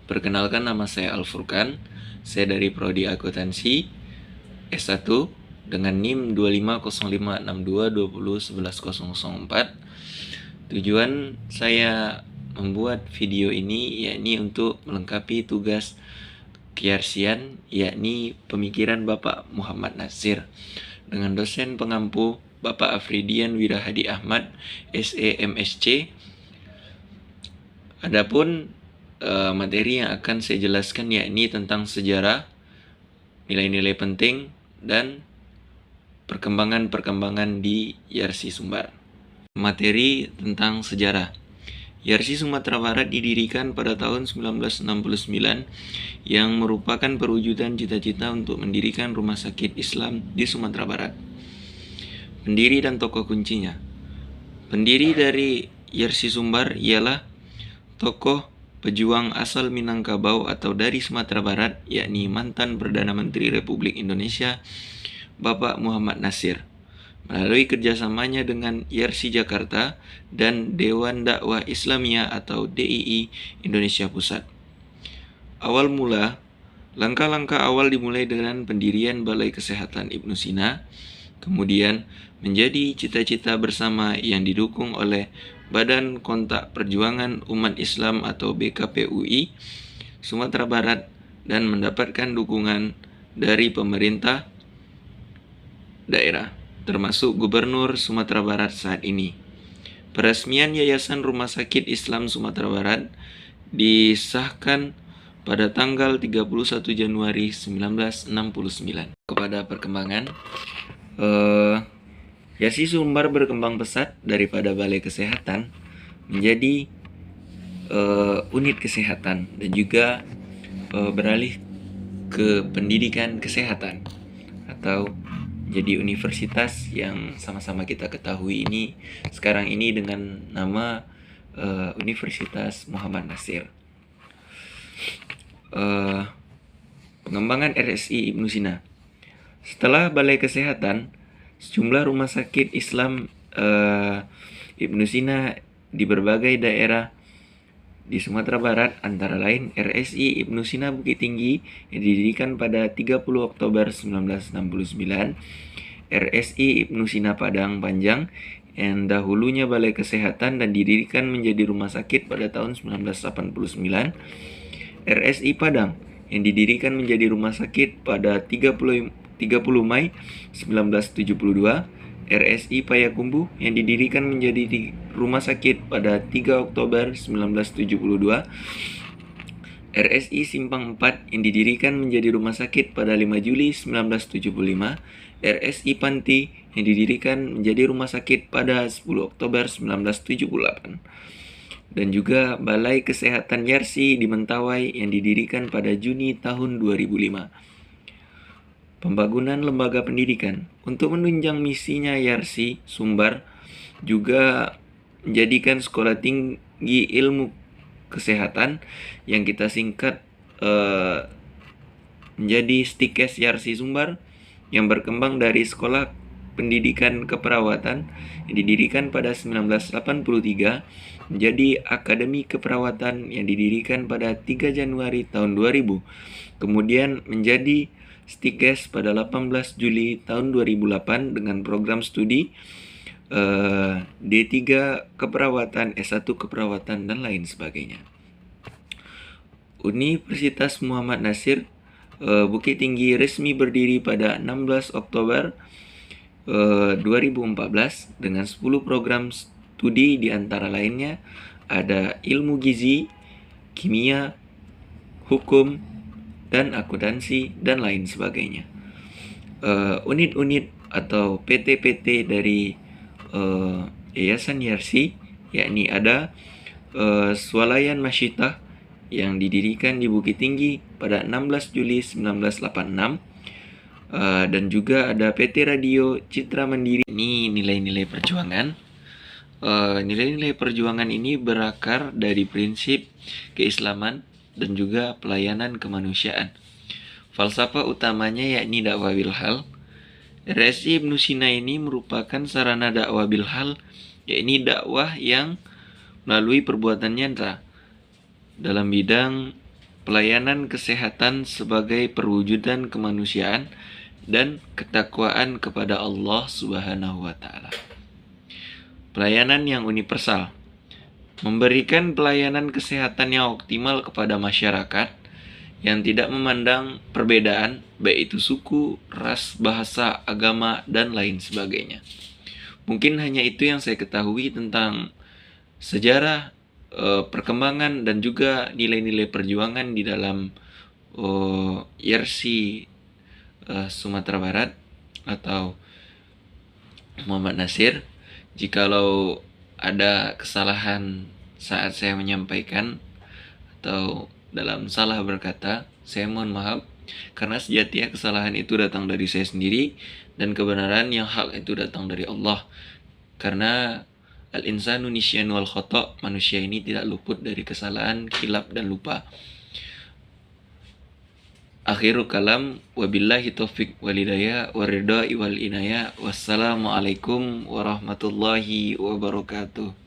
Perkenalkan, nama saya Al-Furqan. Saya dari Prodi Akuntansi S1 dengan NIM 25056220110004. Tujuan saya membuat video ini yakni untuk melengkapi tugas kearsian, yakni pemikiran Bapak Muhammad Nasir dengan dosen pengampu Bapak Afridian Wirahadi Ahmad, SE MSc. Adapun materi yang akan saya jelaskan yakni tentang sejarah, nilai-nilai penting, dan perkembangan-perkembangan di Yarsi Sumbar. Materi tentang sejarah. Yarsi Sumatera Barat didirikan pada tahun 1969 yang merupakan perwujudan cita-cita untuk mendirikan rumah sakit Islam di Sumatera Barat. Pendiri dan tokoh kuncinya. Pendiri dari Yarsi Sumbar ialah tokoh pejuang asal Minangkabau atau dari Sumatera Barat, yakni mantan Perdana Menteri Republik Indonesia Bapak Muhammad Nasir, melalui kerjasamanya dengan Yarsi Jakarta dan Dewan Dakwah Islamiyah atau DII Indonesia Pusat. Awal mula, langkah-langkah awal dimulai dengan pendirian Balai Kesehatan Ibnu Sina, kemudian menjadi cita-cita bersama yang didukung oleh Badan Kontak Perjuangan Umat Islam atau BKPUI Sumatera Barat dan mendapatkan dukungan dari pemerintah daerah, termasuk Gubernur Sumatera Barat saat ini. Peresmian Yayasan Rumah Sakit Islam Sumatera Barat disahkan pada tanggal 31 Januari 1969. Kepada perkembangan, Yarsi Sumbar berkembang pesat daripada Balai Kesehatan menjadi unit kesehatan dan juga beralih ke pendidikan kesehatan atau jadi universitas yang sama-sama kita ketahui ini sekarang ini dengan nama Universitas Muhammad Nasir. Pengembangan RSI Ibnu Sina. Setelah Balai Kesehatan, sejumlah rumah sakit Islam Ibnu Sina di berbagai daerah di Sumatera Barat, antara lain RSI Ibnu Sina Bukit Tinggi yang didirikan pada 30 Oktober 1969, RSI Ibnu Sina Padang Panjang yang dahulunya Balai Kesehatan dan didirikan menjadi rumah sakit pada tahun 1989, RSI Padang yang didirikan menjadi rumah sakit pada 30 Mei 1972, RSI Payakumbuh yang didirikan menjadi rumah sakit pada 3 Oktober 1972, RSI Simpang 4 yang didirikan menjadi rumah sakit pada 5 Juli 1975, RSI Panti yang didirikan menjadi rumah sakit pada 10 Oktober 1978, dan juga Balai Kesehatan Yarsi di Mentawai yang didirikan pada Juni tahun 2005. Pembangunan lembaga pendidikan. Untuk menunjang misinya, Yarsi Sumbar juga menjadikan Sekolah Tinggi Ilmu Kesehatan yang kita singkat menjadi STIKES Yarsi Sumbar yang berkembang dari Sekolah Pendidikan Keperawatan yang didirikan pada 1983 menjadi Akademi Keperawatan yang didirikan pada 3 Januari tahun 2000, kemudian menjadi STIKES pada 18 Juli tahun 2008 dengan program studi D3 Keperawatan, S1 Keperawatan, dan lain sebagainya. Universitas Muhammad Nasir Bukit Tinggi resmi berdiri pada 16 Oktober 2014 dengan 10 program studi, di antara lainnya ada ilmu gizi, kimia, hukum, dan akuntansi, dan lain sebagainya. Unit-unit atau PT-PT dari Yayasan Yarsi yakni ada Swalayan Masyitah yang didirikan di Bukit Tinggi pada 16 Juli 1986, dan juga ada PT Radio Citra Mandiri. Ini nilai-nilai perjuangan. Nilai-nilai perjuangan ini berakar dari prinsip keislaman dan juga pelayanan kemanusiaan. Falsafah utamanya yakni dakwah bilhal. RSI Ibnu Sina ini merupakan sarana dakwah bilhal, yakni dakwah yang melalui perbuatan nyata dalam bidang pelayanan kesehatan sebagai perwujudan kemanusiaan dan ketakwaan kepada Allah Subhanahu wa taala. Pelayanan yang universal memberikan pelayanan kesehatan yang optimal kepada masyarakat yang tidak memandang perbedaan, baik itu suku, ras, bahasa, agama, dan lain sebagainya. Mungkin hanya itu yang saya ketahui tentang sejarah, perkembangan, dan juga nilai-nilai perjuangan di dalam YRSI Sumatera Barat atau Muhammad Nasir. Jikalau ada kesalahan saat saya menyampaikan atau dalam salah berkata, saya mohon maaf, karena sejatinya kesalahan itu datang dari saya sendiri dan kebenaran yang hak itu datang dari Allah. Karena al-insanu nisyan wal khata', manusia ini tidak luput dari kesalahan, khilaf, dan lupa. Akhirul kalam, wabillahi taufiq walidayah waridai wal inayah. Wassalamualaikum warahmatullahi wabarakatuh.